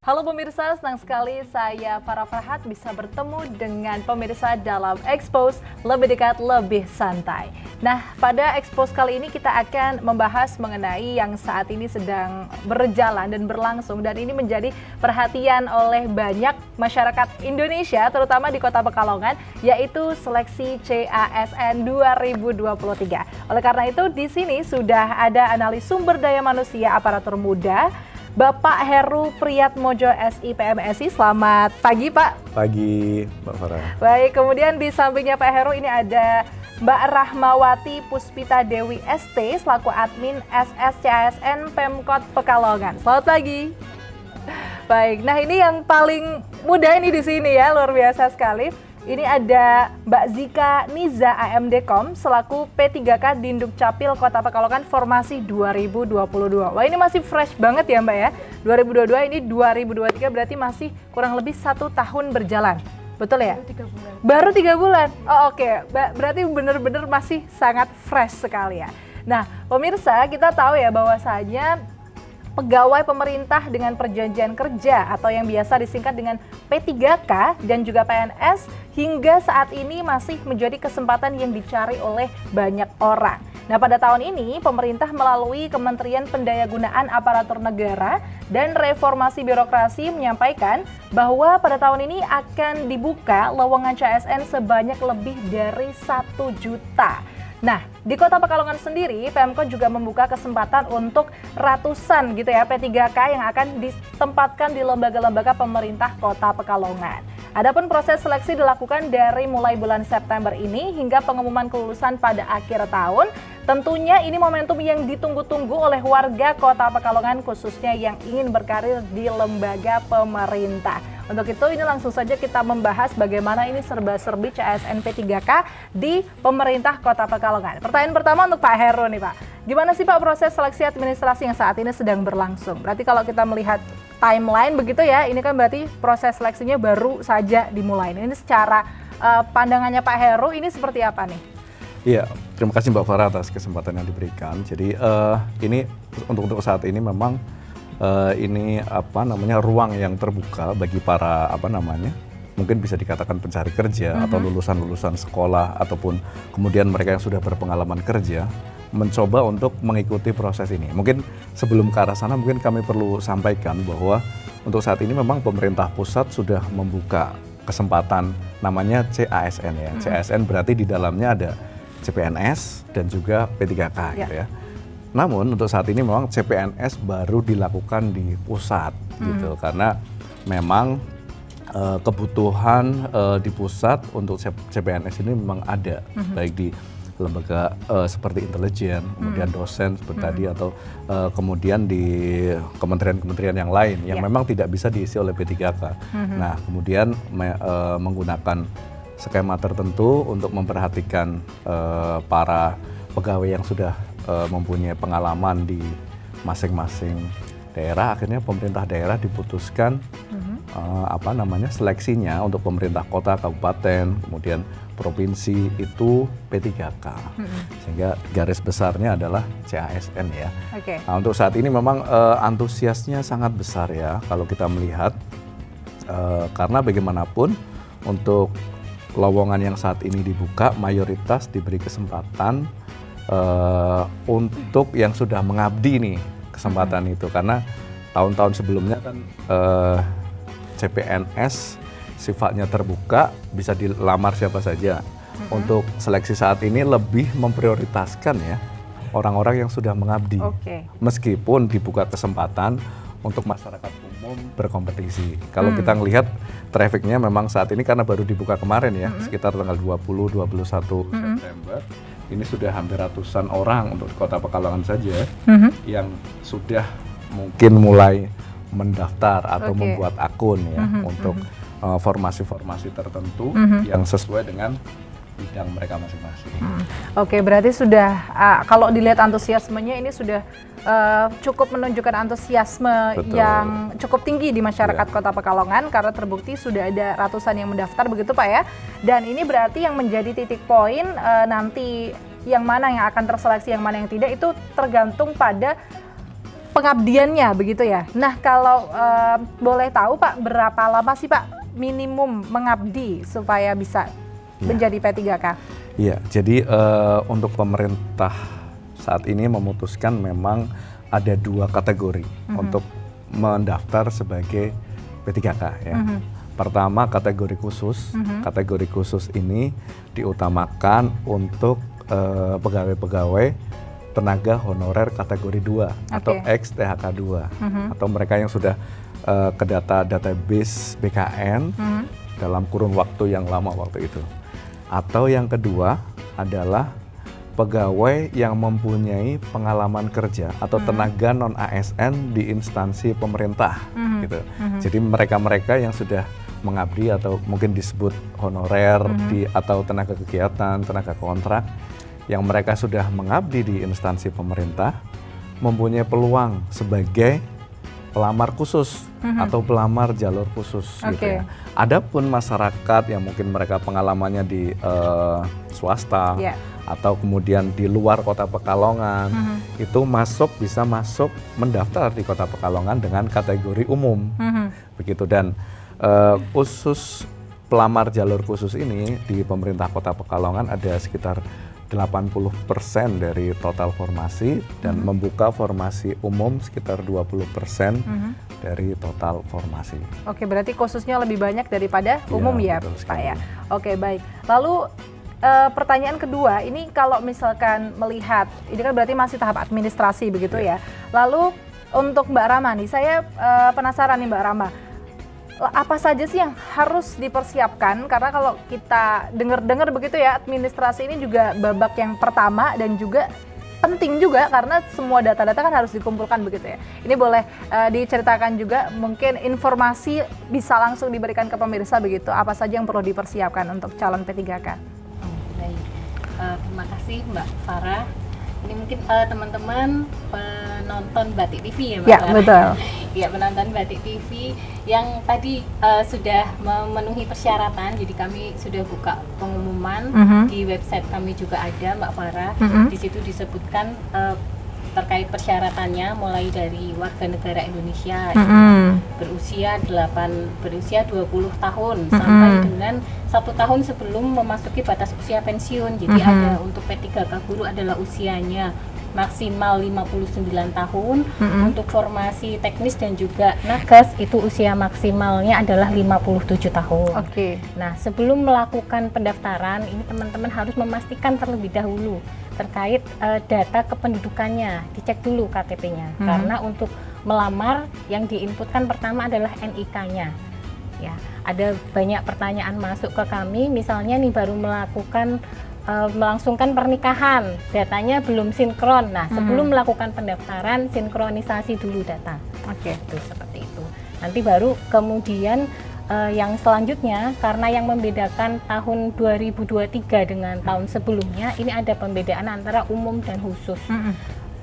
Halo pemirsa, senang sekali saya Farah Farhat bisa bertemu dengan pemirsa dalam Expose Lebih Dekat Lebih Santai. Nah, pada Expose kali ini kita akan membahas mengenai yang saat ini sedang berjalan dan berlangsung dan ini menjadi perhatian oleh banyak masyarakat Indonesia terutama di Kota Pekalongan, yaitu seleksi CASN 2023. Oleh karena itu di sini sudah ada analis sumber daya manusia aparatur muda Bapak Heru Priyatmojo SIPMSI. Selamat pagi Pak. Pagi Mbak Farah. Baik, kemudian di sampingnya Pak Heru ini ada Mbak Rahmawati Puspita Dewi ST selaku admin SSCASN Pemkot Pekalongan. Selamat pagi. Baik, nah ini yang paling muda ini di sini ya, luar biasa sekali. Ini ada Mbak Zika Niza AMDkom selaku P3K Dinduk Capil Kota Pekalongan formasi 2022. Wah ini masih fresh banget ya Mbak ya. 2022 ini 2023 berarti masih kurang lebih 1 tahun berjalan. Betul ya? Baru 3 bulan. Oh oke. Berarti benar-benar masih sangat fresh sekali ya. Nah pemirsa kita tahu ya bahwasanya pegawai pemerintah dengan perjanjian kerja atau yang biasa disingkat dengan P3K dan juga PNS hingga saat ini masih menjadi kesempatan yang dicari oleh banyak orang. Nah pada tahun ini pemerintah melalui Kementerian Pendayagunaan Aparatur Negara dan Reformasi Birokrasi menyampaikan bahwa pada tahun ini akan dibuka lowongan CASN sebanyak lebih dari 1 juta. Nah, di Kota Pekalongan sendiri, Pemkot juga membuka kesempatan untuk ratusan gitu ya P3K yang akan ditempatkan di lembaga-lembaga pemerintah Kota Pekalongan. Adapun proses seleksi dilakukan dari mulai bulan September ini hingga pengumuman kelulusan pada akhir tahun. Tentunya ini momentum yang ditunggu-tunggu oleh warga Kota Pekalongan khususnya yang ingin berkarir di lembaga pemerintah. Untuk itu ini langsung saja kita membahas bagaimana ini serba-serbi CASN P3K di pemerintah Kota Pekalongan. Pertanyaan pertama untuk Pak Heru nih Pak. Gimana sih Pak proses seleksi administrasi yang saat ini sedang berlangsung? Berarti kalau kita melihat timeline begitu ya, ini kan berarti proses seleksinya baru saja dimulai. Ini secara pandangannya Pak Heru ini seperti apa nih? Iya, terima kasih Mbak Farah atas kesempatan yang diberikan. Jadi ini untuk saat ini memang ini ruang yang terbuka bagi para mungkin bisa dikatakan pencari kerja atau lulusan-lulusan sekolah ataupun kemudian mereka yang sudah berpengalaman kerja mencoba untuk mengikuti proses ini. Mungkin sebelum ke arah sana mungkin kami perlu sampaikan bahwa untuk saat ini memang pemerintah pusat sudah membuka kesempatan namanya CASN ya. CASN berarti di dalamnya ada CPNS dan juga P3K gitu ya. Namun untuk saat ini memang CPNS baru dilakukan di pusat gitu karena memang kebutuhan di pusat untuk CPNS ini memang ada baik di lembaga seperti intelijen, kemudian dosen seperti tadi atau kemudian di kementerian-kementerian yang lain yang memang tidak bisa diisi oleh P3K. Nah, kemudian menggunakan skema tertentu untuk memperhatikan para pegawai yang sudah mempunyai pengalaman di masing-masing daerah, akhirnya pemerintah daerah diputuskan seleksinya untuk pemerintah kota, kabupaten, kemudian provinsi itu P3K. Sehingga garis besarnya adalah CASN ya. Nah, untuk saat ini memang antusiasnya sangat besar ya kalau kita melihat karena bagaimanapun untuk lowongan yang saat ini dibuka mayoritas diberi kesempatan untuk yang sudah mengabdi nih kesempatan itu karena tahun-tahun sebelumnya kan CPNS sifatnya terbuka bisa dilamar siapa saja. Untuk seleksi saat ini lebih memprioritaskan ya orang-orang yang sudah mengabdi meskipun dibuka kesempatan untuk masyarakat umum berkompetisi. Kalau kita ngelihat trafficnya memang saat ini karena baru dibuka kemarin ya sekitar tanggal 20-21 September. Ini sudah hampir ratusan orang untuk Kota Pekalongan saja yang sudah mungkin mulai mendaftar atau membuat akun ya untuk formasi-formasi tertentu yang sesuai dengan bidang mereka masing-masing. Oke, berarti sudah kalau dilihat antusiasmenya ini sudah cukup menunjukkan antusiasme yang cukup tinggi di masyarakat Kota Pekalongan karena terbukti sudah ada ratusan yang mendaftar begitu Pak ya. Dan ini berarti yang menjadi titik poin nanti yang mana yang akan terseleksi, yang mana yang tidak itu tergantung pada pengabdiannya begitu ya. Nah, kalau boleh tahu Pak, berapa lama sih Pak minimum mengabdi supaya bisa menjadi P3K? Iya, jadi untuk pemerintah saat ini memutuskan memang ada 2 kategori untuk mendaftar sebagai P3K ya. Pertama kategori khusus. Kategori khusus ini diutamakan untuk pegawai-pegawai tenaga honorer kategori 2 atau ex THK 2 atau mereka yang sudah ke database BKN dalam kurun waktu yang lama waktu itu. Atau yang kedua adalah pegawai yang mempunyai pengalaman kerja atau tenaga non ASN di instansi pemerintah gitu. Jadi mereka-mereka yang sudah mengabdi atau mungkin disebut honorer atau tenaga kegiatan, tenaga kontrak yang mereka sudah mengabdi di instansi pemerintah mempunyai peluang sebagai pelamar khusus atau pelamar jalur khusus gitu ya. Adapun masyarakat yang mungkin mereka pengalamannya di swasta atau kemudian di luar Kota Pekalongan itu bisa masuk mendaftar di Kota Pekalongan dengan kategori umum begitu. Dan khusus pelamar jalur khusus ini di pemerintah Kota Pekalongan ada sekitar 80% dari total formasi dan membuka formasi umum sekitar 20% dari total formasi. Oke, berarti khususnya lebih banyak daripada umum ya Pak ya. Oke, baik. Lalu pertanyaan kedua, ini kalau misalkan melihat, ini kan berarti masih tahap administrasi begitu ya. Lalu untuk Mbak Rama nih, saya penasaran nih Mbak Rama, apa saja sih yang harus dipersiapkan? Karena kalau kita dengar-dengar begitu ya, administrasi ini juga babak yang pertama dan juga penting juga karena semua data-data kan harus dikumpulkan begitu ya. Ini boleh diceritakan juga, mungkin informasi bisa langsung diberikan ke pemirsa begitu, apa saja yang perlu dipersiapkan untuk calon P3K? Baik, terima kasih Mbak Farah. Ini mungkin teman-teman penonton Batik TV ya Mbak Farah? Betul. Ya, penonton Batik TV yang tadi sudah memenuhi persyaratan, jadi kami sudah buka pengumuman di website kami juga ada Mbak Farah. Di situ disebutkan terkait persyaratannya mulai dari warga negara Indonesia berusia 20 tahun sampai dengan 1 tahun sebelum memasuki batas usia pensiun. Jadi ada untuk P3K guru adalah usianya maksimal 59 tahun, untuk formasi teknis dan juga nakes itu usia maksimalnya adalah 57 tahun. Nah, sebelum melakukan pendaftaran ini teman-teman harus memastikan terlebih dahulu terkait data kependudukannya, dicek dulu KTP-nya. Karena untuk melamar yang diinputkan pertama adalah NIK-nya. Ya, ada banyak pertanyaan masuk ke kami, misalnya nih baru melangsungkan pernikahan, datanya belum sinkron. Nah, sebelum melakukan pendaftaran, sinkronisasi dulu data. Itu seperti itu. Nanti baru kemudian yang selanjutnya, karena yang membedakan tahun 2023 dengan tahun sebelumnya, ini ada pembedaan antara umum dan khusus.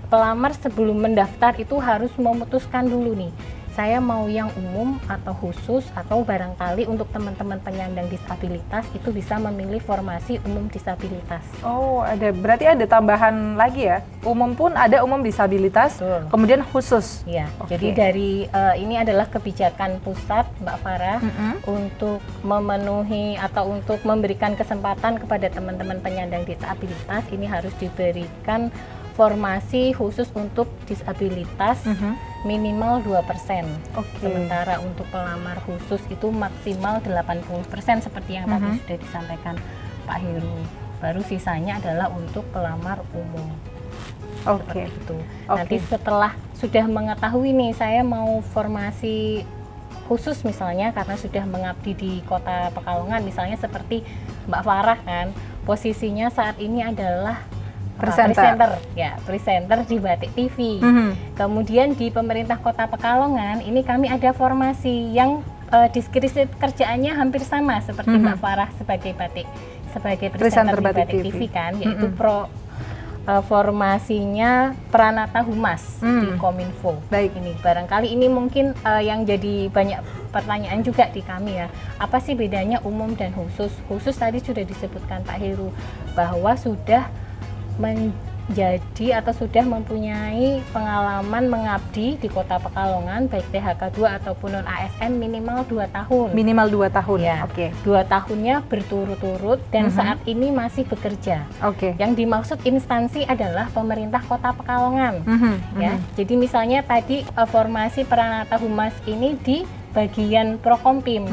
Pelamar sebelum mendaftar itu harus memutuskan dulu nih, saya mau yang umum atau khusus, atau barangkali untuk teman-teman penyandang disabilitas itu bisa memilih formasi umum disabilitas. Oh, berarti ada tambahan lagi ya? Umum pun ada umum disabilitas, kemudian khusus. Ya, jadi dari ini adalah kebijakan pusat Mbak Farah untuk memenuhi atau untuk memberikan kesempatan kepada teman-teman penyandang disabilitas ini harus diberikan formasi khusus untuk disabilitas minimal 2%. Sementara untuk pelamar khusus itu maksimal 80% seperti yang tadi sudah disampaikan Pak Heru. Baru sisanya adalah untuk pelamar umum. Seperti itu. Nanti setelah sudah mengetahui nih saya mau formasi khusus misalnya karena sudah mengabdi di Kota Pekalongan, misalnya seperti Mbak Farah kan, posisinya saat ini adalah presenter di Batik TV. Kemudian di pemerintah Kota Pekalongan ini kami ada formasi yang deskripsi kerjaannya hampir sama seperti Mbak Farah sebagai presenter di Batik TV kan, yaitu formasinya Pranata Humas di Kominfo. Baik, ini barangkali ini mungkin yang jadi banyak pertanyaan juga di kami ya. Apa sih bedanya umum dan khusus? Khusus tadi sudah disebutkan Pak Heru bahwa sudah jadi atau sudah mempunyai pengalaman mengabdi di Kota Pekalongan baik THK 2 ataupun non ASN minimal 2 tahun. Minimal 2 tahun. Ya. Oke. 2 tahunnya berturut-turut dan saat ini masih bekerja. Oke. Yang dimaksud instansi adalah pemerintah Kota Pekalongan. Ya. Jadi misalnya tadi formasi Pranata Humas ini di bagian Prokompim.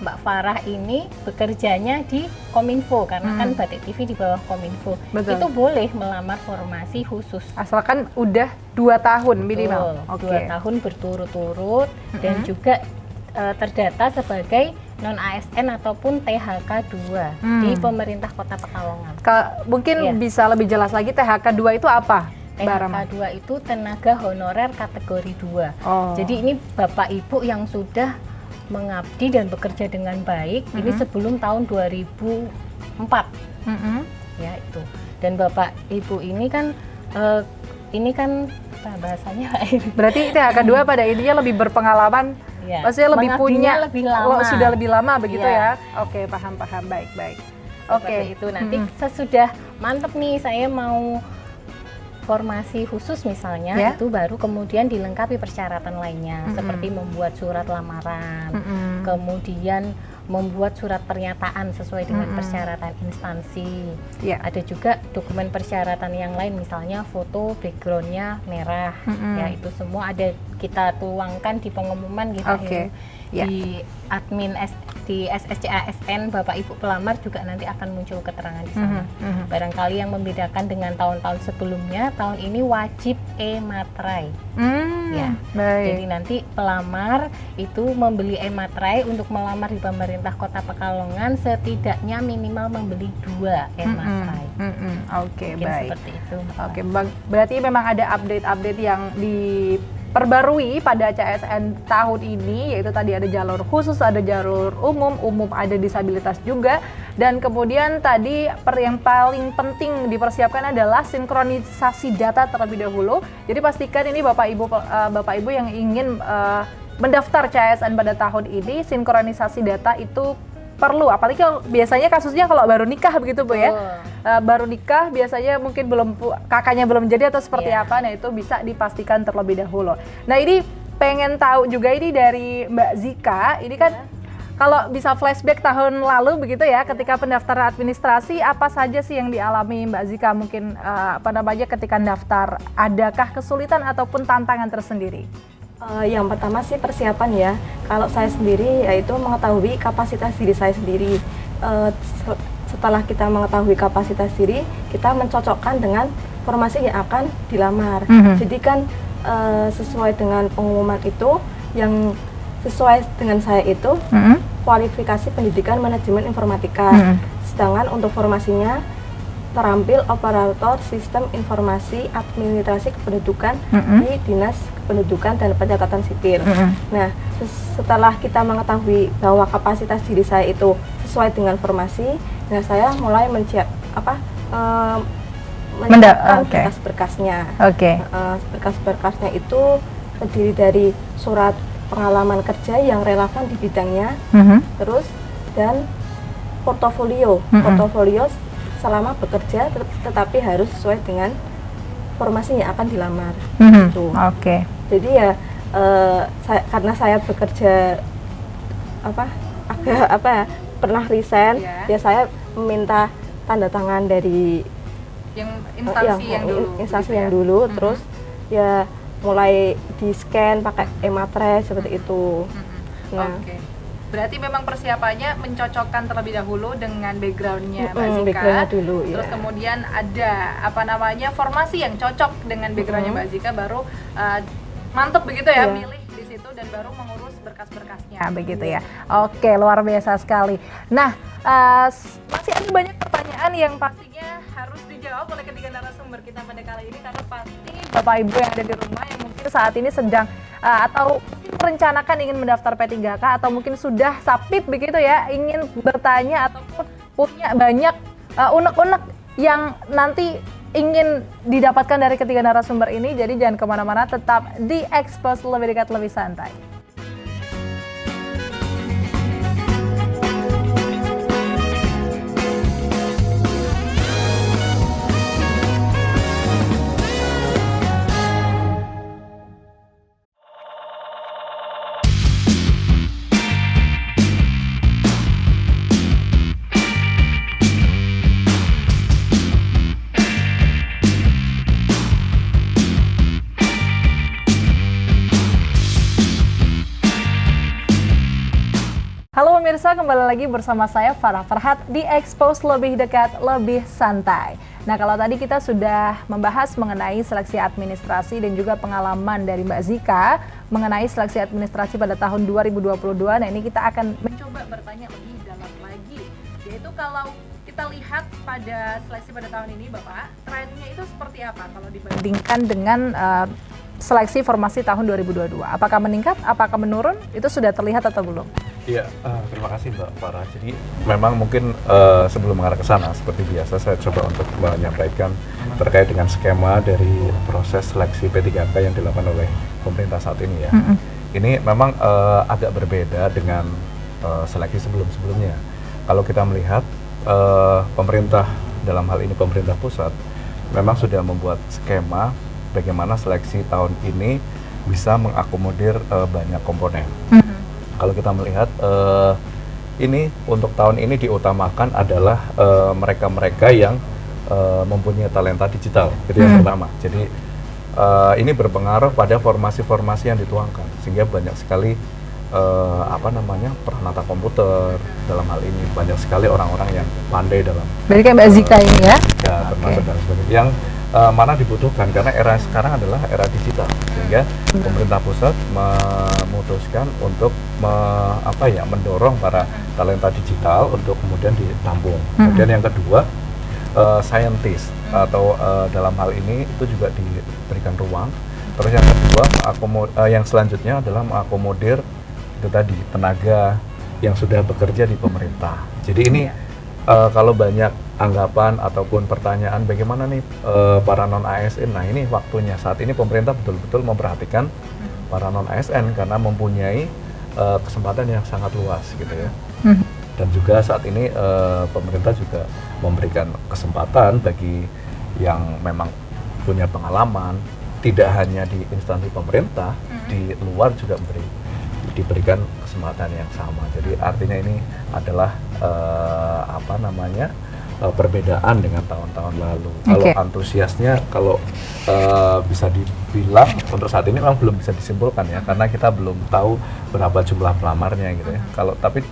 Mbak Farah ini bekerjanya di Kominfo karena kan Batik TV di bawah Kominfo. Betul. Itu boleh melamar formasi khusus. Asalkan udah 2 tahun minimal. Betul, 2 tahun berturut-turut dan juga terdata sebagai non ASN ataupun THK 2 di pemerintah Kota Pekalongan. Mungkin bisa lebih jelas lagi THK 2 itu apa? THK 2 itu tenaga honorer kategori 2. Jadi ini Bapak Ibu yang sudah mengabdi dan bekerja dengan baik ini sebelum tahun 2004. Ya itu. Dan Bapak Ibu ini kan bahasanya berarti THK 2 pada intinya lebih berpengalaman. Ya. Maksudnya lebih punya lebih lama. Sudah lebih lama begitu ya. Oke, paham baik. Oke, itu nanti sesudah mantep nih saya mau formasi khusus misalnya, itu baru kemudian dilengkapi persyaratan lainnya seperti membuat surat lamaran, kemudian membuat surat pernyataan sesuai dengan persyaratan instansi. Ada juga dokumen persyaratan yang lain, misalnya foto backgroundnya merah, ya itu semua ada kita tuangkan di pengumuman gitu. Di admin di SSCASN Bapak Ibu pelamar juga nanti akan muncul keterangan di sana. Barangkali yang membedakan dengan tahun-tahun sebelumnya, tahun ini wajib e-materai. Ya. Jadi nanti pelamar itu membeli e-materai untuk melamar di pemerintah Kota Pekalongan setidaknya minimal membeli 2 e-materai. Oke, baik. Seperti itu. Oke, berarti memang ada update-update yang diperbarui pada CSN tahun ini, yaitu tadi ada jalur khusus, ada jalur umum ada disabilitas juga, dan kemudian tadi yang paling penting dipersiapkan adalah sinkronisasi data terlebih dahulu. Jadi pastikan ini Bapak Ibu yang ingin mendaftar CSN pada tahun ini, sinkronisasi data itu perlu, apalagi kalau biasanya kasusnya kalau baru nikah begitu Bu ya. Baru nikah biasanya mungkin kakaknya belum jadi atau seperti apa, nah itu bisa dipastikan terlebih dahulu. Nah ini pengen tahu juga ini dari Mbak Zika, ini kan kalau bisa flashback tahun lalu begitu ya, ketika pendaftaran administrasi apa saja sih yang dialami Mbak Zika mungkin ketika daftar, adakah kesulitan ataupun tantangan tersendiri? Yang pertama sih persiapan ya. Kalau saya sendiri yaitu mengetahui kapasitas diri saya sendiri. Setelah kita mengetahui kapasitas diri, kita mencocokkan dengan formasi yang akan dilamar. Jadi kan sesuai dengan pengumuman itu, yang sesuai dengan saya itu kualifikasi pendidikan manajemen informatika. Sedangkan untuk formasinya terampil operator sistem informasi administrasi kependudukan di Dinas Kependudukan dan Pencatatan Sipil. Nah, setelah kita mengetahui bahwa kapasitas diri saya itu sesuai dengan formasi, nah saya mulai menyiapkan berkas-berkasnya. Berkas-berkasnya itu terdiri dari surat pengalaman kerja yang relevan di bidangnya, terus dan portofolio. Portofolio selama bekerja tetapi harus sesuai dengan formasi yang akan dilamar. Gitu. Jadi ya karena saya bekerja pernah resign, ya saya meminta tanda tangan dari instansi yang dulu, terus ya mulai di scan pakai e-materai seperti itu. Nah, berarti memang persiapannya mencocokkan terlebih dahulu dengan backgroundnya Mbak Zika. Backgroundnya dulu, terus kemudian ada formasi yang cocok dengan backgroundnya Mbak Zika, baru mantep begitu ya, milih di situ dan baru mengurus berkas-berkasnya begitu ya. Oke, luar biasa sekali. Nah, masih ada banyak pertanyaan yang pastinya harus dijawab oleh ketiga narasumber kita pada kali ini, karena pasti Bapak Ibu yang ada di rumah yang mungkin saat ini sedang atau merencanakan ingin mendaftar P3K atau mungkin sudah submit begitu ya, ingin bertanya ataupun punya banyak unek-unek yang nanti ingin didapatkan dari ketiga narasumber ini. Jadi jangan kemana-mana, tetap di Expose lebih dekat, lebih santai. pemirsa, kembali lagi bersama saya Farah Farhat di Expose Lebih Dekat, Lebih Santai. Nah, kalau tadi kita sudah membahas mengenai seleksi administrasi dan juga pengalaman dari Mbak Zika mengenai seleksi administrasi pada tahun 2022. Nah, ini kita akan mencoba bertanya lebih dalam lagi, yaitu kalau kita lihat pada seleksi pada tahun ini, Bapak, trennya itu seperti apa kalau dibandingkan dengan seleksi formasi tahun 2022? Apakah meningkat, apakah menurun? Itu sudah terlihat atau belum? Iya, terima kasih Mbak Farah. Jadi memang mungkin sebelum mengarah ke sana, seperti biasa saya coba untuk menyampaikan terkait dengan skema dari proses seleksi P3K yang dilakukan oleh pemerintah saat ini ya. Ini memang agak berbeda dengan seleksi sebelum-sebelumnya. Kalau kita melihat pemerintah, dalam hal ini pemerintah pusat, memang sudah membuat skema bagaimana seleksi tahun ini bisa mengakomodir banyak komponen. Kalau kita melihat ini untuk tahun ini diutamakan adalah mereka-mereka yang mempunyai talenta digital, itu yang pertama. Jadi ini berpengaruh pada formasi-formasi yang dituangkan, sehingga banyak sekali peranata komputer dalam hal ini, banyak sekali orang-orang yang pandai dalam. Berarti kayak Mbak Zika ini ya? Ya, termasuk dan sebagainya. Yang mana dibutuhkan karena era sekarang adalah era digital, sehingga pemerintah pusat memutuskan untuk mendorong para talenta digital untuk kemudian ditampung. Kemudian yang kedua, scientist atau dalam hal ini itu juga diberikan ruang. Terus yang kedua, yang selanjutnya adalah mengakomodir itu tadi tenaga yang sudah bekerja di pemerintah. Jadi ini kalau banyak anggapan ataupun pertanyaan bagaimana nih para non ASN, nah ini waktunya saat ini pemerintah betul-betul memperhatikan para non ASN karena mempunyai kesempatan yang sangat luas gitu ya. Dan juga saat ini pemerintah juga memberikan kesempatan bagi yang memang punya pengalaman, tidak hanya di instansi pemerintah, di luar juga diberikan kesempatan yang sama. Jadi artinya ini adalah perbedaan dengan tahun-tahun lalu. Kalau antusiasnya, kalau bisa dibilang untuk saat ini memang belum bisa disimpulkan ya, karena kita belum tahu berapa jumlah pelamarnya gitu ya. Tapi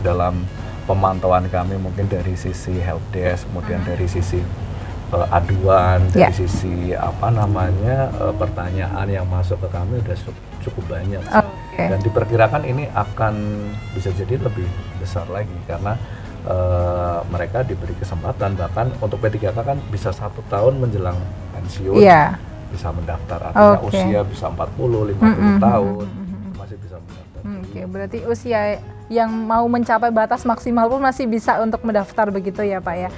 dalam pemantauan kami mungkin dari sisi helpdesk, kemudian dari sisi aduan, dari sisi pertanyaan yang masuk ke kami udah cukup banyak. Dan diperkirakan ini akan bisa jadi lebih besar lagi karena mereka diberi kesempatan, bahkan untuk P3K kan bisa 1 tahun menjelang pensiun bisa mendaftar, artinya usia bisa 40, 50 tahun masih bisa mendaftar. Berarti usia yang mau mencapai batas maksimal pun masih bisa untuk mendaftar begitu ya Pak ya.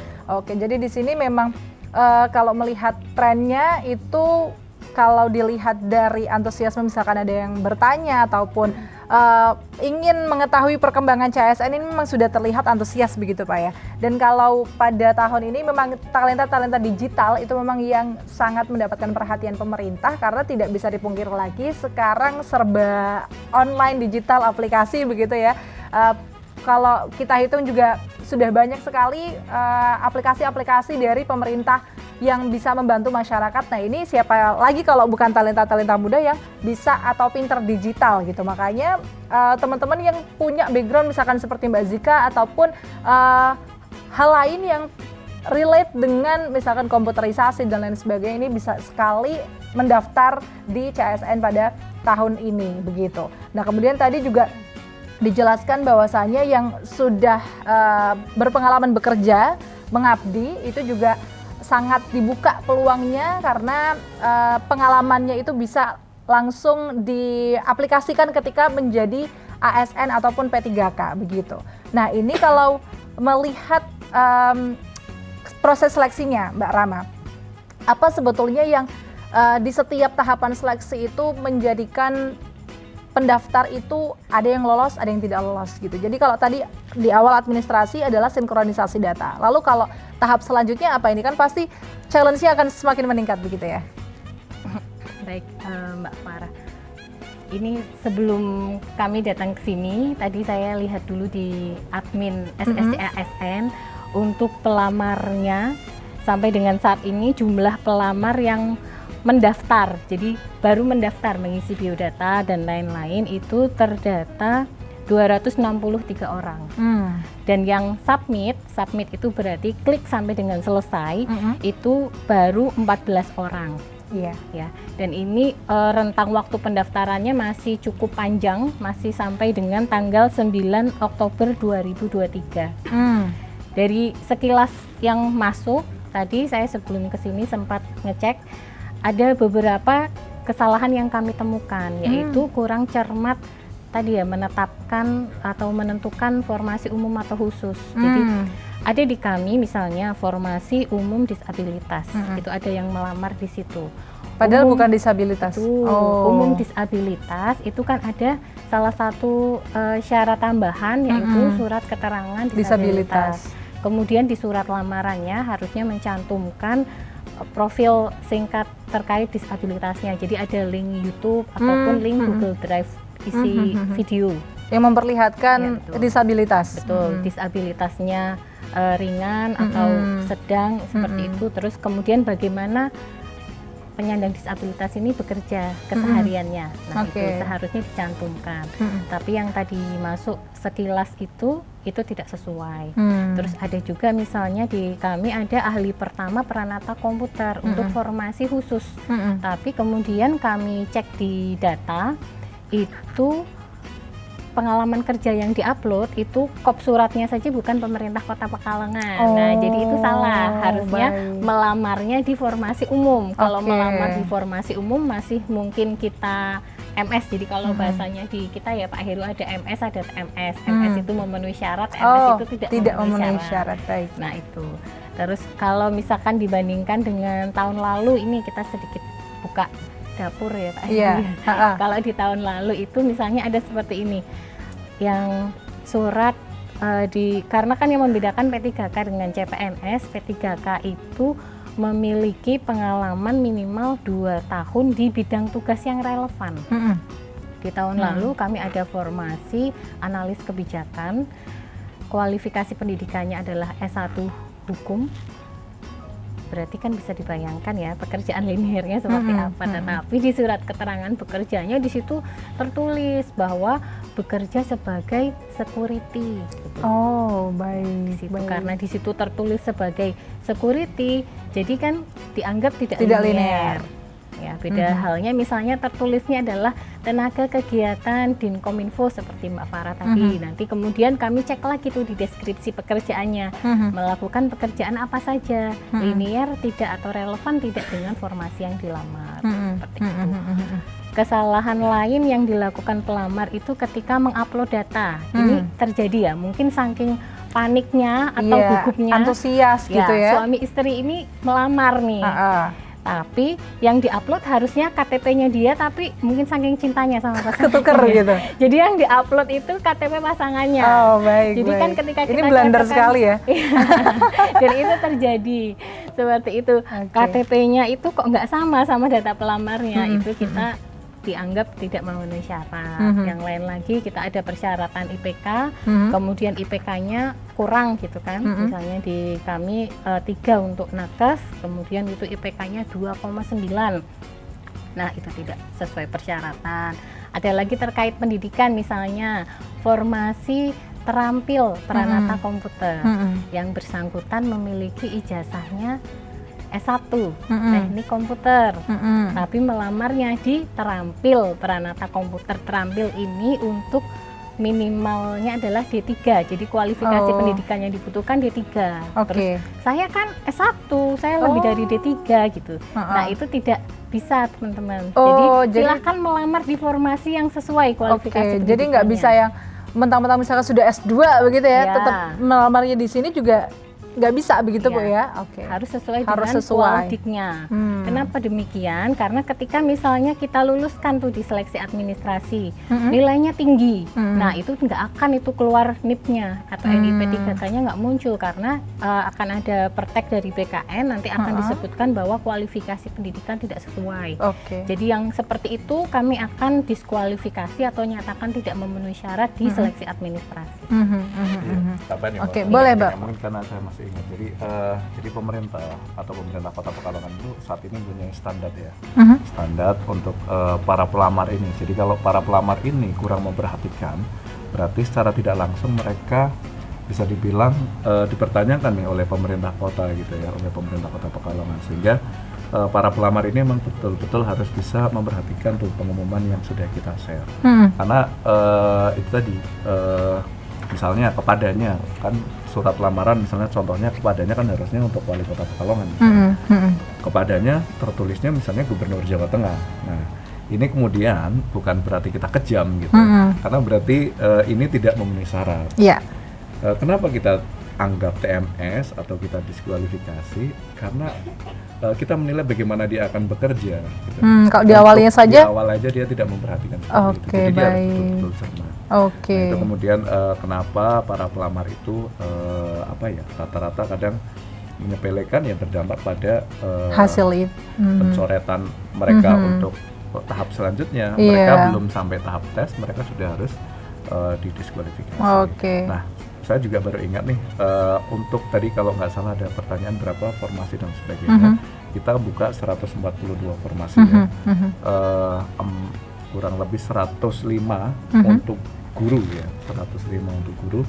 Jadi di sini memang kalau melihat trennya itu, kalau dilihat dari antusiasme, misalkan ada yang bertanya ataupun ingin mengetahui perkembangan CASN, ini memang sudah terlihat antusias begitu Pak ya. Dan kalau pada tahun ini memang talenta-talenta digital itu memang yang sangat mendapatkan perhatian pemerintah, karena tidak bisa dipungkir lagi sekarang serba online, digital, aplikasi begitu ya. Kalau kita hitung juga sudah banyak sekali aplikasi-aplikasi dari pemerintah yang bisa membantu masyarakat. Nah, ini siapa lagi kalau bukan talenta-talenta muda yang bisa atau pinter digital gitu. Makanya teman-teman yang punya background misalkan seperti Mbak Zika ataupun hal lain yang relate dengan misalkan komputerisasi dan lain sebagainya, ini bisa sekali mendaftar di CASN pada tahun ini begitu. Nah, kemudian tadi juga dijelaskan bahwasanya yang sudah berpengalaman bekerja, mengabdi, itu juga sangat dibuka peluangnya karena pengalamannya itu bisa langsung diaplikasikan ketika menjadi ASN ataupun P3K begitu. Nah, ini kalau melihat proses seleksinya Mbak Rama, apa sebetulnya yang di setiap tahapan seleksi itu menjadikan pendaftar itu ada yang lolos, ada yang tidak lolos gitu. Jadi kalau tadi di awal administrasi adalah sinkronisasi data. Lalu kalau tahap selanjutnya apa, ini kan pasti challenge-nya akan semakin meningkat begitu ya. Baik Mbak Farah. Ini sebelum kami datang ke sini, tadi saya lihat dulu di admin SSCASN untuk pelamarnya sampai dengan saat ini jumlah pelamar yang mendaftar, jadi baru mendaftar mengisi biodata dan lain-lain itu terdata 263 orang. Dan yang submit itu berarti klik sampai dengan selesai, itu baru 14 orang. Iya. Ya, dan ini rentang waktu pendaftarannya masih cukup panjang, masih sampai dengan tanggal 9 Oktober 2023. Dari sekilas yang masuk, tadi saya sebelum kesini sempat ngecek, ada beberapa kesalahan yang kami temukan, yaitu kurang cermat tadi ya, menetapkan atau menentukan formasi umum atau khusus. Jadi ada di kami misalnya formasi umum disabilitas, itu ada yang melamar di situ. Padahal bukan disabilitas. Umum disabilitas itu kan ada salah satu syarat tambahan, yaitu surat keterangan disabilitas. Kemudian di surat lamarannya harusnya mencantumkan profil singkat terkait disabilitasnya. Jadi ada link YouTube ataupun link Google Drive isi video yang memperlihatkan disabilitas. Betul, disabilitasnya ringan atau sedang seperti itu. Terus kemudian bagaimana penyandang disabilitas ini bekerja kesehariannya. Nah, itu seharusnya dicantumkan. Tapi yang tadi masuk sekilas itu tidak sesuai. Terus ada juga misalnya di kami ada ahli pertama peranata komputer untuk formasi khusus. Tapi kemudian kami cek di data, itu pengalaman kerja yang diupload itu kop suratnya saja bukan pemerintah Kota Pekalongan. Nah, jadi itu salah. Harusnya melamarnya di formasi umum. Kalau melamar di formasi umum masih mungkin kita MS. Jadi kalau bahasanya di kita ya Pak Heru ada MS, ada TMS. MS itu memenuhi syarat, MS itu tidak memenuhi syarat. Baik. Nah, itu. Terus kalau misalkan dibandingkan dengan tahun lalu, ini kita sedikit buka dapur ya Pak Heru. Kalau di tahun lalu itu misalnya ada seperti ini, yang surat karena kan yang membedakan P3K dengan CPNS, P3K itu memiliki pengalaman minimal 2 tahun di bidang tugas yang relevan. Di tahun lalu kami ada formasi analis kebijakan, kualifikasi pendidikannya adalah S1 Hukum. Berarti kan bisa dibayangkan ya pekerjaan linearnya seperti apa. Tetapi di surat keterangan bekerjanya di situ tertulis bahwa bekerja sebagai security. Gitu. Baik. Di situ, karena di situ tertulis sebagai security, jadi kan dianggap tidak linear. Ya, beda halnya misalnya tertulisnya adalah tenaga kegiatan Dinkominfo seperti Mbak Farah tadi. Nanti kemudian kami cek lagi tuh di deskripsi pekerjaannya, melakukan pekerjaan apa saja, linear tidak atau relevan tidak dengan formasi yang dilamar. Seperti itu. Kesalahan lain yang dilakukan pelamar itu ketika mengupload data. Ini terjadi ya, mungkin saking paniknya atau gugupnya, antusias gitu ya. Suami istri ini melamar nih. Tapi yang diupload harusnya KTP-nya dia, tapi mungkin saking cintanya sama pasangannya ketuker gitu. Jadi yang diupload itu KTP pasangannya. Baik. Jadi kan ketika kita ini blunder sekali ya. Dan itu terjadi seperti itu. KTP-nya itu kok nggak sama data pelamarnya, itu kita dianggap tidak memenuhi syarat. Yang lain lagi kita ada persyaratan IPK, kemudian IPK-nya kurang gitu kan. Misalnya di kami 3 untuk nakes, kemudian itu IPK-nya 2,9. Nah, itu tidak sesuai persyaratan. Ada lagi terkait pendidikan, misalnya formasi terampil peranata komputer. Yang bersangkutan memiliki ijazahnya S1 teknik komputer, tapi melamarnya di terampil peranata komputer. Terampil ini untuk minimalnya adalah D3, jadi kualifikasi pendidikan yang dibutuhkan D3. Terus saya kan S1, saya lebih dari D3 gitu. Nah, itu tidak bisa teman-teman. Jadi silahkan melamar di formasi yang sesuai kualifikasi. Jadi nggak bisa yang mentang-mentang misalkan sudah S2 begitu ya, tetap melamarnya di sini juga nggak bisa begitu Bu ya? Harus sesuai dengan kualifikasinya. Kenapa demikian? Karena ketika misalnya kita luluskan tuh di seleksi administrasi, nilainya tinggi, nah itu nggak akan itu keluar NIP-nya atau NIP 3K-nya nggak muncul, karena akan ada pertek dari BKN, nanti akan disebutkan bahwa kualifikasi pendidikan tidak sesuai. Jadi yang seperti itu kami akan diskualifikasi atau nyatakan tidak memenuhi syarat di seleksi administrasi. Boleh Mbak. Mungkin karena saya masih ingat, jadi pemerintah atau pemerintah Kota Pekalongan itu saat ini punya standar ya, standar untuk para pelamar ini. Jadi kalau para pelamar ini kurang memperhatikan berarti secara tidak langsung mereka bisa dibilang dipertanyakan nih oleh pemerintah kota gitu ya, oleh pemerintah Kota Pekalongan, sehingga para pelamar ini memang betul-betul harus bisa memperhatikan tuh pengumuman yang sudah kita share. Karena itu tadi misalnya kepadanya kan surat lamaran, misalnya contohnya kepadanya kan harusnya untuk Wali Kota Pekalongan. Kepadanya tertulisnya misalnya Gubernur Jawa Tengah. Nah, ini kemudian bukan berarti kita kejam gitu, karena berarti ini tidak memenuhi syarat. Kenapa kita anggap TMS atau kita diskualifikasi? Karena kita menilai bagaimana dia akan bekerja. Gitu. Kalau di awalnya saja? Di awal aja dia tidak memperhatikan. Oke, jadi dia harus baik. betul-betul cermat. Nah, itu kemudian kenapa para pelamar itu rata-rata kadang menyepelekan yang berdampak pada hasil itu. Pencoretan mereka untuk tahap selanjutnya. Mereka belum sampai tahap tes, mereka sudah harus didiskualifikasi. Nah, saya juga baru ingat nih, untuk tadi kalau nggak salah ada pertanyaan berapa formasi dan sebagainya, kita buka 142 formasi ya, kurang lebih 105 untuk guru ya, 105 untuk guru,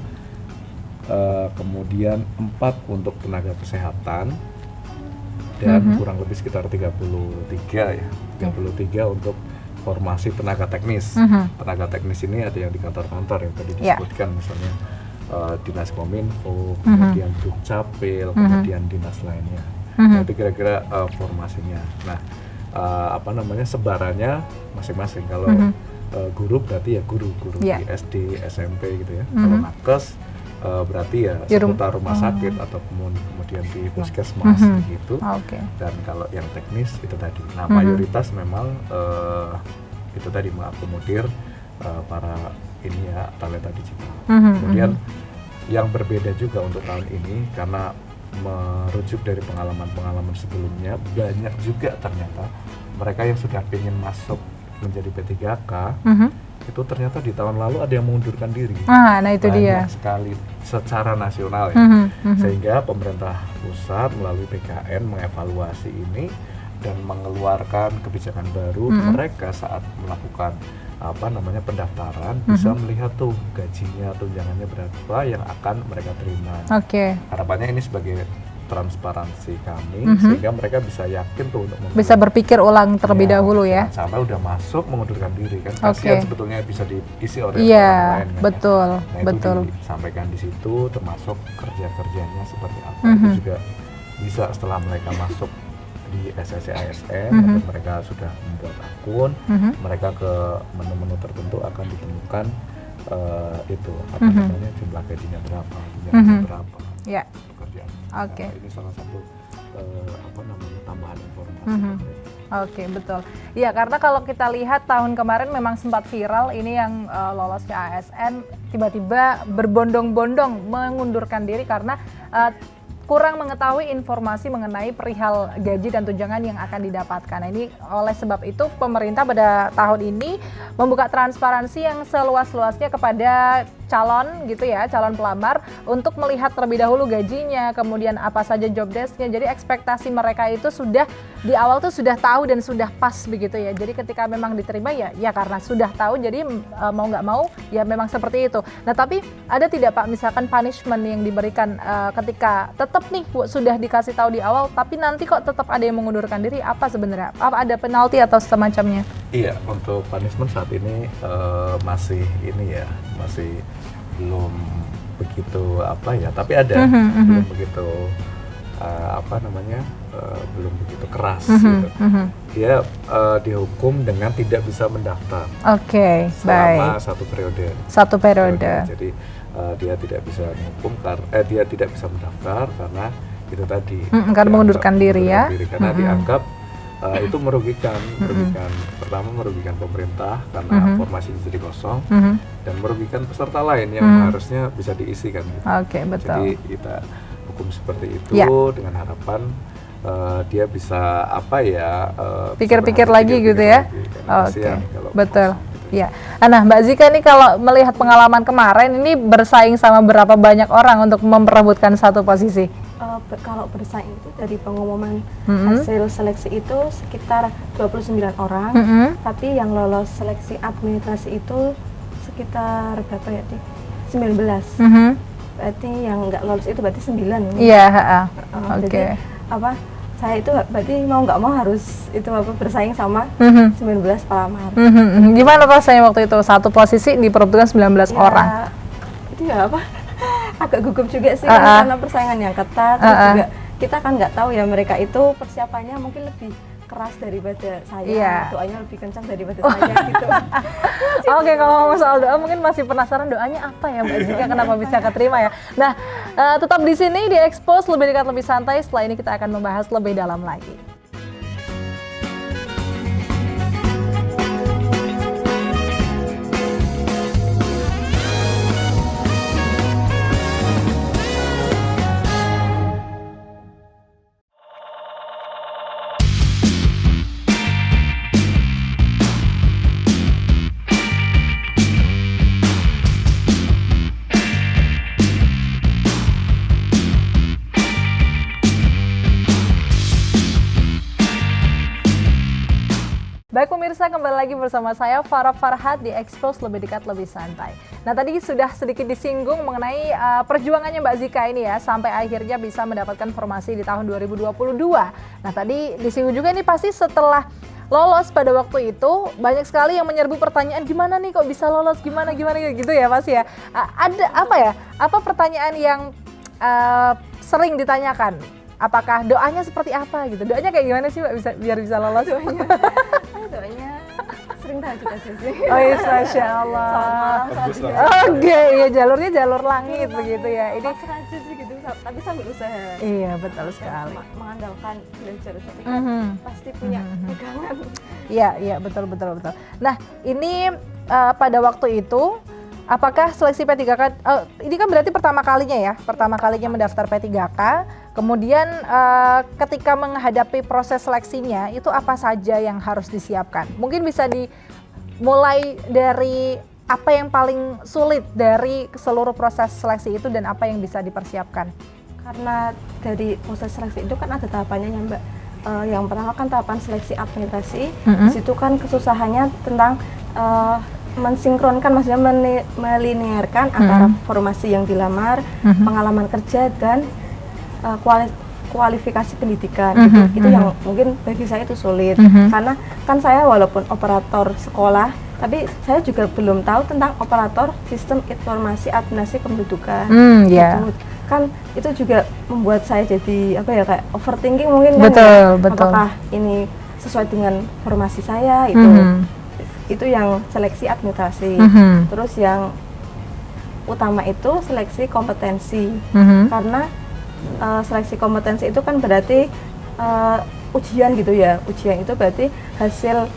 kemudian 4 untuk tenaga kesehatan, dan kurang lebih sekitar 33 ya, 33 untuk formasi tenaga teknis. Tenaga teknis ini ada yang di kantor-kantor yang tadi disebutkan, misalnya Dinas Kominfo, kemudian Dukcapil, kemudian dinas lainnya. Nah, itu kira-kira formasinya. Nah, sebarannya masing-masing. Kalau guru berarti ya guru di SD, SMP gitu ya. Kalau nakes berarti ya seputar rumah sakit atau kemudian di puskesmas begitu. Dan kalau yang teknis itu tadi. Nah, mayoritas memang itu tadi mengakomodir para ini ya, talenta digital. Kemudian yang berbeda juga untuk tahun ini, karena merujuk dari pengalaman-pengalaman sebelumnya, banyak juga ternyata mereka yang sudah ingin masuk menjadi P3K, itu ternyata di tahun lalu ada yang mengundurkan diri. Nah itu banyak dia. Sekali secara nasional ya. Sehingga pemerintah pusat melalui BKN mengevaluasi ini dan mengeluarkan kebijakan baru. Mereka saat melakukan pendaftaran bisa melihat tuh gajinya, tunjangannya berapa yang akan mereka terima. Harapannya ini sebagai transparansi kami, sehingga mereka bisa yakin tuh untuk bisa berpikir ulang terlebih dahulu ya. Sampai udah masuk mengundurkan diri kan, kasihan sebetulnya bisa diisi oleh orang lain kan. Betul, nah, betul. Itu disampaikan di situ, termasuk kerja-kerjanya seperti apa. Itu juga bisa setelah mereka masuk di SSC ASN, atau mereka sudah membuat akun, mereka ke menu-menu tertentu akan ditemukan itu jumlah gajinya berapa, tunjangannya berapa, pekerjaan. Ini salah satu tambahan informasi. Betul. Ya, karena kalau kita lihat tahun kemarin memang sempat viral ini yang lolos ke ASN tiba-tiba berbondong-bondong mengundurkan diri karena kurang mengetahui informasi mengenai perihal gaji dan tunjangan yang akan didapatkan. Nah, ini oleh sebab itu pemerintah pada tahun ini membuka transparansi yang seluas-luasnya kepada calon gitu ya, calon pelamar untuk melihat terlebih dahulu gajinya, kemudian apa saja job desk-nya. Jadi ekspektasi mereka itu sudah di awal tuh sudah tahu dan sudah pas begitu ya. Jadi ketika memang diterima ya karena sudah tahu, jadi mau nggak mau ya memang seperti itu. Nah, tapi ada tidak Pak misalkan punishment yang diberikan ketika tetap nih sudah dikasih tahu di awal tapi nanti kok tetap ada yang mengundurkan diri, apa sebenarnya? Apa ada penalti atau semacamnya? Iya, untuk punishment saat ini masih belum begitu tapi ada belum begitu belum begitu keras gitu. Dia dihukum dengan tidak bisa mendaftar. Selama satu periode. Jadi dia tidak bisa dia tidak bisa mendaftar karena itu tadi. Karena mengundurkan diri ya. Karena dianggap itu merugikan. Pertama merugikan pemerintah karena formasi jadi kosong, dan merugikan peserta lain yang harusnya bisa diisi kan. Betul. Jadi kita hukum seperti itu dengan harapan dia bisa pikir-pikir lagi gitu ya. Betul. Gitu. Ya. Nah, Mbak Zika nih kalau melihat pengalaman kemarin ini bersaing sama berapa banyak orang untuk memperebutkan satu posisi? Kalau bersaing itu dari pengumuman hasil seleksi itu sekitar 29 orang, tapi yang lolos seleksi administrasi itu sekitar berapa ya, 19. Berarti yang nggak lolos itu berarti 9. Iya, Jadi oke. apa? Saya itu berarti mau nggak mau harus itu apa bersaing sama 19 pelamar. Gimana rasanya waktu itu satu posisi diperebutkan 19 Ya, orang? Itu ya apa? Agak gugup juga sih kan, karena persaingan yang ketat. Terus juga kita kan nggak tahu ya mereka itu persiapannya mungkin lebih keras daripada saya, Iya. doanya lebih kencang daripada saya gitu. Oke, kalau ngomong soal doa mungkin masih penasaran doanya apa ya Mbak Zika, kenapa bisa keterima ya? Nah, tetap di sini di Expose lebih dekat lebih santai. Setelah ini kita akan membahas lebih dalam lagi. Baik pemirsa, kembali lagi bersama saya Farah Farhat di Expose lebih dekat lebih santai. Nah tadi sudah sedikit disinggung mengenai perjuangannya Mbak Zika ini ya sampai akhirnya bisa mendapatkan formasi di tahun 2022. Nah tadi disinggung juga ini pasti setelah lolos pada waktu itu banyak sekali yang menyerbu pertanyaan gimana nih kok bisa lolos, gimana gitu ya Mas ya. Ada apa ya? Apa pertanyaan yang sering ditanyakan? Apakah doanya seperti apa gitu? Doanya kayak gimana sih Mbak biar bisa lolos? Doanya sering tahajud aja sih. Oh iya, Masya Allah. Oke, ya jalurnya jalur langit begitu ya. Ini pasrah aja sih gitu, tapi sambil usaha. iya betul sekali. Mengandalkan belajar, tapi kan pasti punya pegangan. Iya betul. Nah ini pada waktu itu apakah seleksi P3K ini kan berarti pertama kalinya mendaftar P3K. Kemudian ketika menghadapi proses seleksinya itu apa saja yang harus disiapkan? Mungkin bisa dimulai dari apa yang paling sulit dari seluruh proses seleksi itu dan apa yang bisa dipersiapkan? Karena dari proses seleksi itu kan ada tahapannya ya Mbak. Yang pertama kan tahapan seleksi administrasi. Di situ kan kesusahannya tentang mensinkronkan, maksudnya melinearkan antara formasi yang dilamar, pengalaman kerja dan kualifikasi pendidikan. Itu yang mungkin bagi saya itu sulit, karena kan saya walaupun operator sekolah, tapi saya juga belum tahu tentang operator sistem informasi administrasi kependudukan. Gitu. Kan itu juga membuat saya jadi apa ya, kayak overthinking mungkin kan. Betul. Apakah ini sesuai dengan formasi saya itu yang seleksi administrasi. Terus yang utama itu seleksi kompetensi, karena seleksi kompetensi itu kan berarti ujian gitu ya. Ujian itu berarti hasil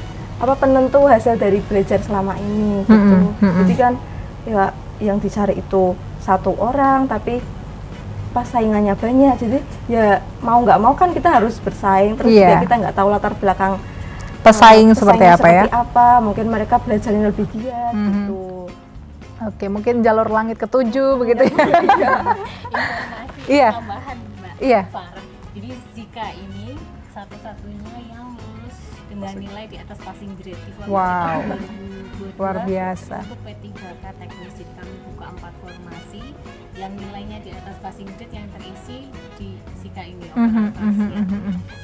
penentu hasil dari belajar selama ini gitu. Jadi kan ya yang dicari itu satu orang tapi pas saingannya banyak, jadi ya mau nggak mau kan kita harus bersaing. Terus juga kita nggak tahu latar belakang pesaing seperti apa mungkin mereka belajarnya lebih giat gitu. Oke, mungkin jalur langit ketujuh begitu ya. Informasi tambahan Mbak Iya. Farah. Jadi Zika ini satu-satunya yang lulus dengan nilai di atas passing grade di formasi Wow. tahun 2022 Luar biasa. untuk P3K teknis. Jadi kami buka 4 formasi yang nilainya di atas passing grade yang terisi di Zika ini.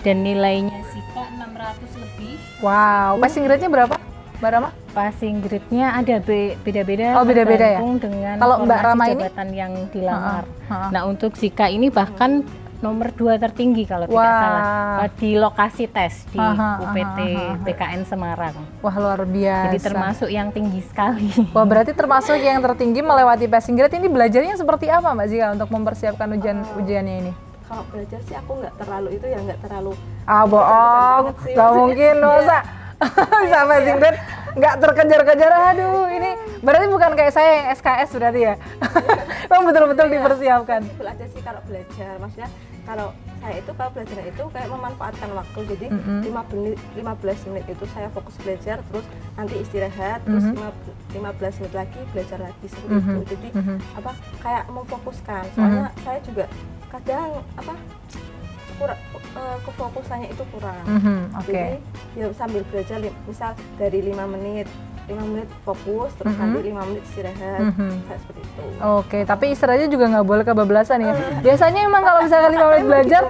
Dan nilainya Zika 600 lebih. Wow, passing grade-nya berapa Mbak Rama? Passing grade-nya ada beda-beda. Oh, beda-beda ya? tergantung dengan Kalau Mbak formasi Rama ini? jabatan yang dilamar. Nah, untuk Zika ini bahkan nomor 2 tertinggi kalau tidak salah di lokasi tes di UPT PKN Semarang. Wah, luar biasa. Jadi termasuk yang tinggi sekali. Wah, berarti termasuk yang tertinggi melewati passing grade. Ini belajarnya seperti apa Mbak Zika untuk mempersiapkan ujiannya ini? Kalau belajar sih aku nggak terlalu Bohong, nggak mungkin masa bisa passing grade nggak terkejar-kejar. Aduh, ini berarti bukan kayak saya yang SKS berarti ya. Memang betul-betul dipersiapkan. Simpel aja sih kalau belajar, maksudnya kalau saya itu kalau belajar itu kayak memanfaatkan waktu, jadi 15 menit itu saya fokus belajar, terus nanti istirahat, terus 15 menit lagi belajar lagi seperti itu. Jadi kayak memfokuskan, soalnya saya juga kadang kefokusannya itu kurang. Jadi ya sambil belajar, misal dari 5 menit 5 menit fokus, terus nanti 5 menit istirahat, kayak seperti itu. Oke, tapi istirahatnya juga nggak boleh kebablasan ya. Biasanya emang kalau misalkan 5 menit belajar,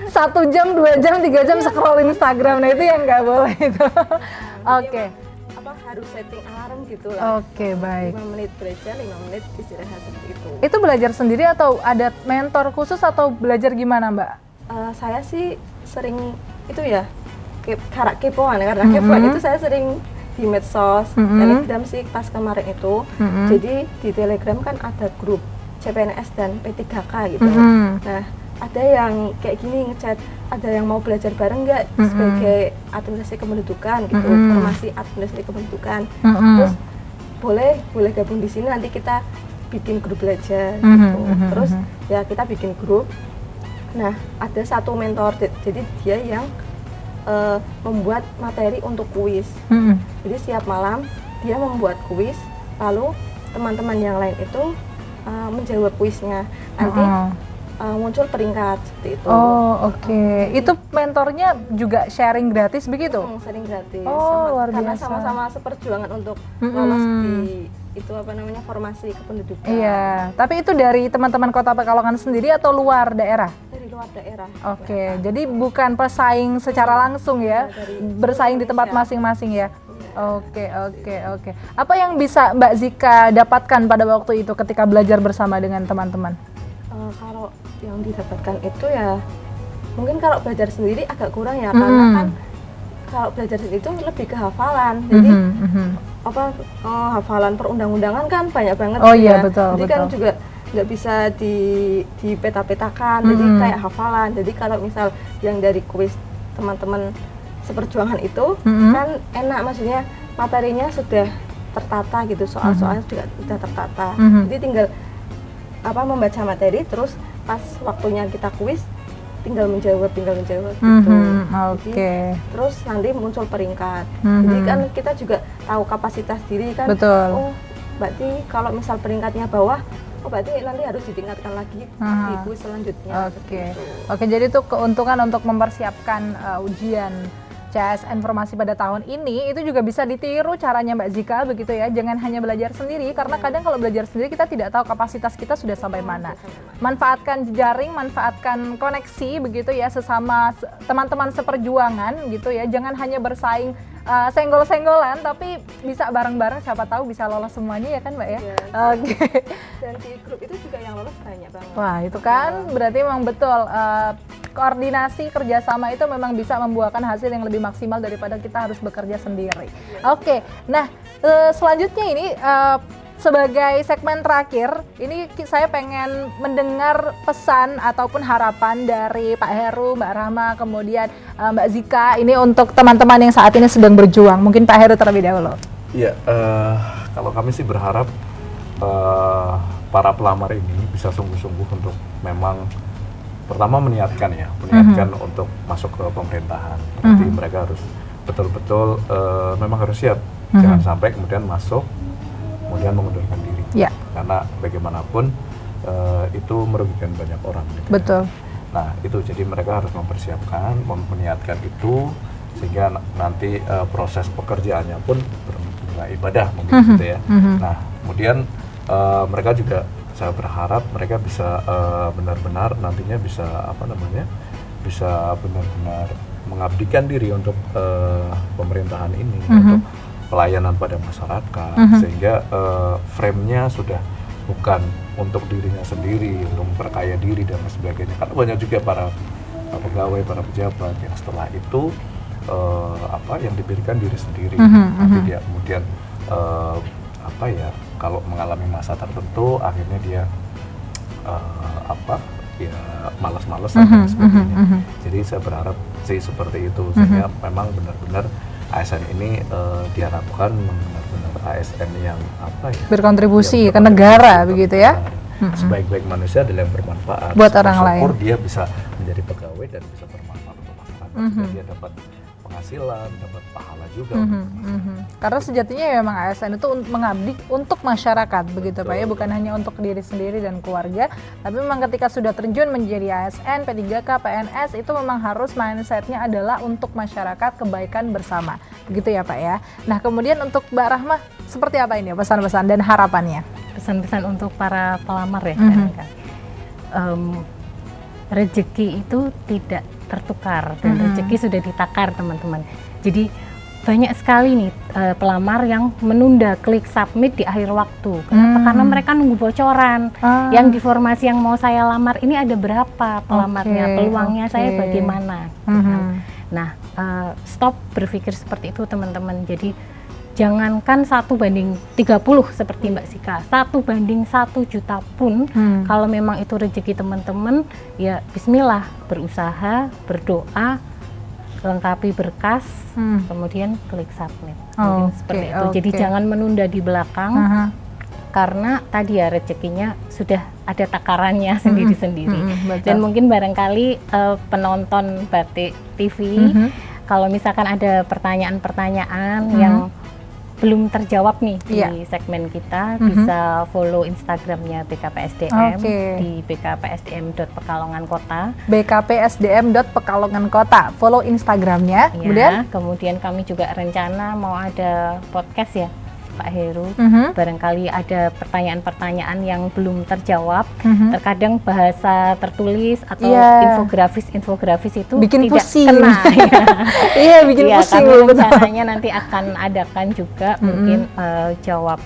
1 jam, 2 jam, 3 jam scroll Instagram, nah itu yang nggak boleh itu. Oke. Harus setting alarm gitu lah. Oke, baik. 5 menit belajar, 5 menit istirahat seperti itu. Itu belajar sendiri atau ada mentor khusus atau belajar gimana, Mbak? Saya sih sering itu ya, kepoan karena kepoan itu saya sering di medsos, Telegram sih pas kemarin itu. Jadi di Telegram kan ada grup CPNS dan P3K gitu. Nah, ada yang kayak gini ngechat, ada yang mau belajar bareng nggak sebagai administrasi kependudukan gitu, formasi administrasi kependudukan. Terus boleh gabung di sini, nanti kita bikin grup belajar gitu. Terus ya kita bikin grup. Nah, ada satu mentor, jadi dia yang membuat materi untuk kuis. Jadi setiap malam dia membuat kuis, lalu teman-teman yang lain itu menjawab kuisnya. Nanti muncul peringkat seperti itu. Oh, oke. Itu mentornya juga sharing gratis begitu? Sharing gratis. Oh, luar biasa. Karena sama-sama seperjuangan untuk lolos di itu formasi kependudukan. Iya, tapi itu dari teman-teman Kota Pekalongan sendiri atau luar daerah? Dari luar daerah. Oke, jadi bukan pesaing secara langsung ya, bersaing di tempat masing-masing ya. Oke. Apa yang bisa Mbak Zika dapatkan pada waktu itu ketika belajar bersama dengan teman-teman? Kalau yang didapatkan itu ya mungkin kalau belajar sendiri agak kurang ya, karena kan kalau belajar sendiri itu lebih ke hafalan. Jadi hafalan perundang-undangan kan banyak banget. Oh iya, betul. Jadi kan juga nggak bisa di peta-petakan, jadi kayak hafalan. Jadi kalau misal yang dari kuis teman-teman seperjuangan itu kan enak, maksudnya materinya sudah tertata gitu, soal-soalnya juga sudah tertata. Jadi tinggal membaca materi, terus pas waktunya kita kuis tinggal menjawab gitu. Jadi, terus nanti muncul peringkat. Jadi kan kita juga tahu kapasitas diri kan. Betul. Oh, berarti kalau misal peringkatnya bawah, berarti nanti harus ditingkatkan lagi di kuis selanjutnya. Oke, jadi itu keuntungan untuk mempersiapkan ujian CASN Formasi pada tahun ini. Itu juga bisa ditiru caranya Mbak Zika begitu ya. Jangan hanya belajar sendiri, karena kadang kalau belajar sendiri kita tidak tahu kapasitas kita sudah sampai mana. Manfaatkan jejaring, manfaatkan koneksi begitu ya, sesama teman-teman seperjuangan gitu ya. Jangan hanya bersaing senggol-senggolan, tapi bisa bareng-bareng, siapa tahu bisa lolos semuanya ya kan Mbak ya. Oke. Dan di grup itu juga yang lolos banyak banget. Wah, itu kan berarti memang betul koordinasi kerjasama itu memang bisa membuahkan hasil yang lebih maksimal daripada kita harus bekerja sendiri. Oke, nah selanjutnya ini sebagai segmen terakhir, ini saya pengen mendengar pesan ataupun harapan dari Pak Heru, Mbak Rahma, kemudian Mbak Zika ini untuk teman-teman yang saat ini sedang berjuang. Mungkin Pak Heru terlebih dahulu. Iya, kalau kami sih berharap para pelamar ini bisa sungguh-sungguh untuk memang pertama meniatkan untuk masuk ke pemerintahan. Berarti mereka harus betul-betul memang harus siap. Jangan sampai kemudian masuk kemudian mengundurkan diri. Ya. Karena bagaimanapun itu merugikan banyak orang. Gitu. Betul. Nah, itu jadi mereka harus mempersiapkan, meniatkan itu sehingga nanti proses pekerjaannya pun bernilai ibadah mungkin gitu ya. Nah, kemudian mereka juga, saya berharap mereka bisa benar-benar nantinya bisa bisa benar-benar mengabdikan diri untuk pemerintahan ini, untuk pelayanan pada masyarakat, sehingga frame-nya sudah bukan untuk dirinya sendiri, untuk memperkaya diri dan sebagainya. Karena banyak juga para pegawai, para pejabat yang setelah itu yang diberikan diri sendiri, nanti dia kemudian kalau mengalami masa tertentu akhirnya dia malas-malasan dan sebagainya. Jadi saya berharap sih seperti itu, sehingga memang benar-benar ASN ini diharapkan benar-benar ASN yang berkontribusi ke negara begitu ya. Sebaik-baik manusia adalah yang bermanfaat buat orang lain. Dia bisa menjadi pegawai dan bisa bermanfaat untuk masyarakat. Dia dapat penghasilan, dapat pahala juga. Karena sejatinya ya memang ASN itu mengabdi untuk masyarakat, begitu Pak ya, Betul. bukan hanya untuk diri sendiri dan keluarga, tapi memang ketika sudah terjun menjadi ASN, P3K, PNS itu memang harus mindsetnya adalah untuk masyarakat, kebaikan bersama, begitu ya Pak ya. Nah kemudian untuk Mbak Rahma seperti apa ini pesan-pesan dan harapannya? Pesan-pesan untuk para pelamar ya, kan. Rezeki itu tidak tertukar dan rezeki sudah ditakar teman-teman. Jadi banyak sekali nih pelamar yang menunda klik submit di akhir waktu. Kenapa? Karena mereka nunggu bocoran. Yang di formasi yang mau saya lamar ini ada berapa pelamarnya, peluangnya saya bagaimana. Nah, stop berpikir seperti itu teman-teman. Jadi jangankan 1:30 seperti Mbak Sika, 1:1 juta pun kalau memang itu rezeki teman-teman, ya bismillah, berusaha, berdoa, lengkapi berkas, kemudian klik submit. Mungkin seperti itu. Jadi jangan menunda di belakang, karena tadi ya rezekinya sudah ada takarannya sendiri-sendiri. Dan mungkin barangkali penonton Batik TV, kalau misalkan ada pertanyaan-pertanyaan yang belum terjawab nih di segmen kita, bisa follow Instagramnya BKPSDM di bkpsdm.pekalongankota. bkpsdm.pekalongankota, follow Instagramnya. Kemudian kami juga rencana mau ada podcast ya Pak Heru. Barangkali ada pertanyaan-pertanyaan yang belum terjawab. Terkadang bahasa tertulis atau infografis itu bikin tidak pusing. Kena. Iya, bikin pusing. Kami rencananya nanti akan adakan juga mungkin jawab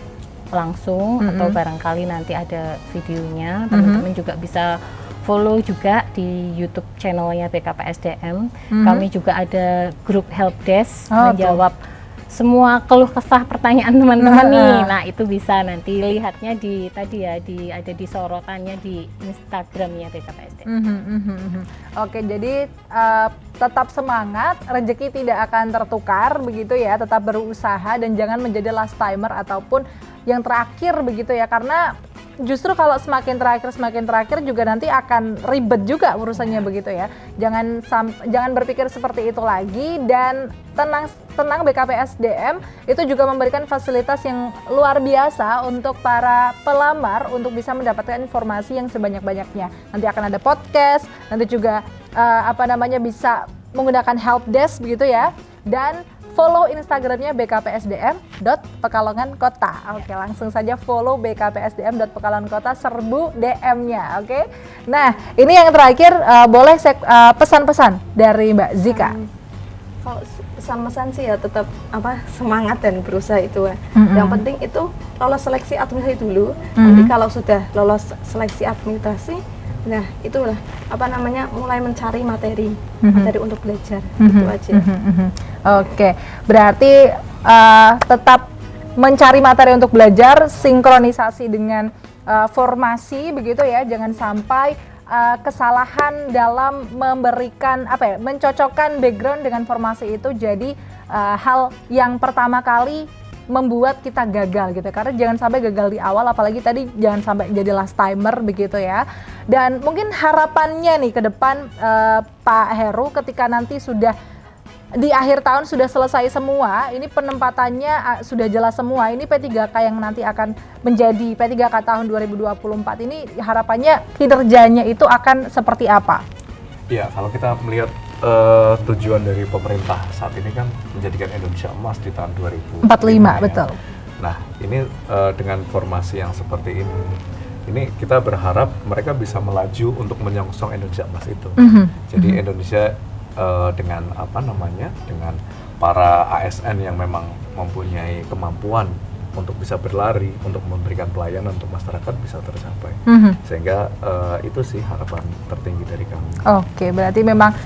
langsung atau barangkali nanti ada videonya. Teman-teman juga bisa follow juga di YouTube channelnya BKPSDM. Kami juga ada grup helpdesk menjawab semua keluh kesah pertanyaan teman-teman nih. Nah, itu bisa nanti lihatnya di ada di sorotannya di Instagramnya BKPSD. Oke, jadi tetap semangat, rezeki tidak akan tertukar begitu ya, tetap berusaha dan jangan menjadi last timer ataupun yang terakhir begitu ya, karena justru kalau semakin terakhir juga nanti akan ribet juga urusannya begitu ya. Jangan berpikir seperti itu lagi, dan tenang BKPSDM itu juga memberikan fasilitas yang luar biasa untuk para pelamar untuk bisa mendapatkan informasi yang sebanyak-banyaknya. Nanti akan ada podcast, nanti juga bisa menggunakan helpdesk begitu ya, dan follow Instagramnya bkpsdm.pekalongankota. Oke, langsung saja follow bkpsdm.pekalongankota, serbu DM-nya. Oke. Nah, ini yang terakhir, boleh pesan-pesan dari Mbak Zika. Kalau pesan-pesan sih ya tetap semangat dan berusaha itu ya. Yang penting itu lolos seleksi administrasi dulu. Nanti kalau sudah lolos seleksi administrasi, nah itulah mulai mencari materi untuk belajar. Itu aja. Oke, berarti tetap mencari materi untuk belajar, sinkronisasi dengan formasi begitu ya, jangan sampai kesalahan dalam memberikan mencocokkan background dengan formasi itu jadi hal yang pertama kali membuat kita gagal gitu, karena jangan sampai gagal di awal, apalagi tadi jangan sampai jadi last timer begitu ya. Dan mungkin harapannya nih ke depan Pak Heru, ketika nanti sudah di akhir tahun sudah selesai semua, ini penempatannya sudah jelas semua, ini P3K yang nanti akan menjadi P3K tahun 2024 ini harapannya kinerjanya itu akan seperti apa? Ya, kalau kita melihat tujuan dari pemerintah saat ini kan menjadikan Indonesia emas di tahun 2045 ya. Betul. Nah, ini dengan formasi yang seperti ini kita berharap mereka bisa melaju untuk menyongsong Indonesia emas itu. Jadi Indonesia dengan dengan para ASN yang memang mempunyai kemampuan untuk bisa berlari, untuk memberikan pelayanan untuk masyarakat bisa tercapai. Sehingga itu sih harapan tertinggi dari kami. Oke, berarti memang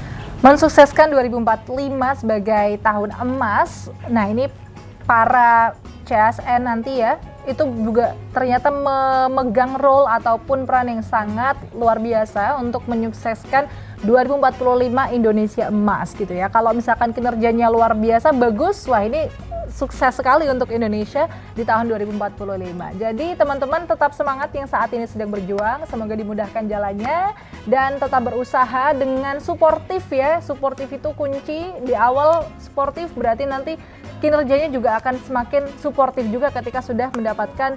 mensukseskan 2045 sebagai tahun emas. Nah, ini para CSN nanti ya, itu juga ternyata memegang role ataupun peran yang sangat luar biasa untuk menyukseskan 2045 Indonesia emas gitu ya. Kalau misalkan kinerjanya luar biasa bagus, wah ini sukses sekali untuk Indonesia di tahun 2045. Jadi teman-teman tetap semangat yang saat ini sedang berjuang, semoga dimudahkan jalannya dan tetap berusaha dengan suportif ya. Suportif itu kunci, di awal suportif berarti nanti kinerjanya juga akan semakin suportif juga ketika sudah mendapatkan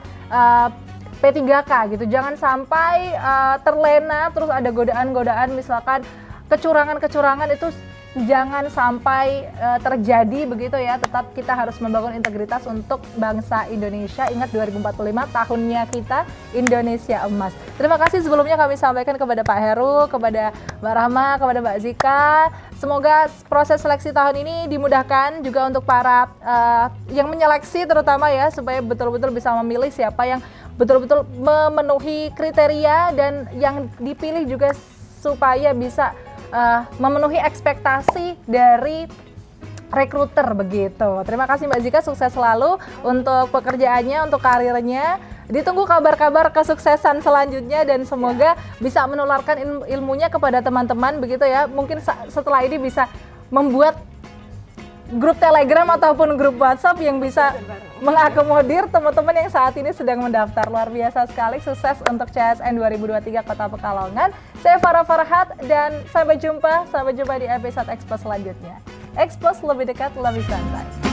P3K gitu. Jangan sampai terlena terus ada godaan-godaan, misalkan kecurangan-kecurangan itu jangan sampai terjadi begitu ya. Tetap kita harus membangun integritas untuk bangsa Indonesia. Ingat 2045 tahunnya kita Indonesia emas. Terima kasih sebelumnya kami sampaikan kepada Pak Heru, kepada Mbak Rahma, kepada Mbak Zika. Semoga proses seleksi tahun ini dimudahkan juga untuk para yang menyeleksi terutama ya, supaya betul-betul bisa memilih siapa yang betul-betul memenuhi kriteria dan yang dipilih juga supaya bisa memenuhi ekspektasi dari rekruter begitu. Terima kasih Mbak Zika, sukses selalu untuk pekerjaannya, untuk karirnya. Ditunggu kabar-kabar kesuksesan selanjutnya dan semoga bisa menularkan ilmunya kepada teman-teman begitu ya. Mungkin setelah ini bisa membuat grup Telegram ataupun grup WhatsApp yang bisa mengakomodir teman-teman yang saat ini sedang mendaftar. Luar biasa sekali, sukses untuk CSN 2023 Kota Pekalongan. Saya Farah Farhat dan sampai jumpa di episode Expose selanjutnya. Expose lebih dekat, lebih santai.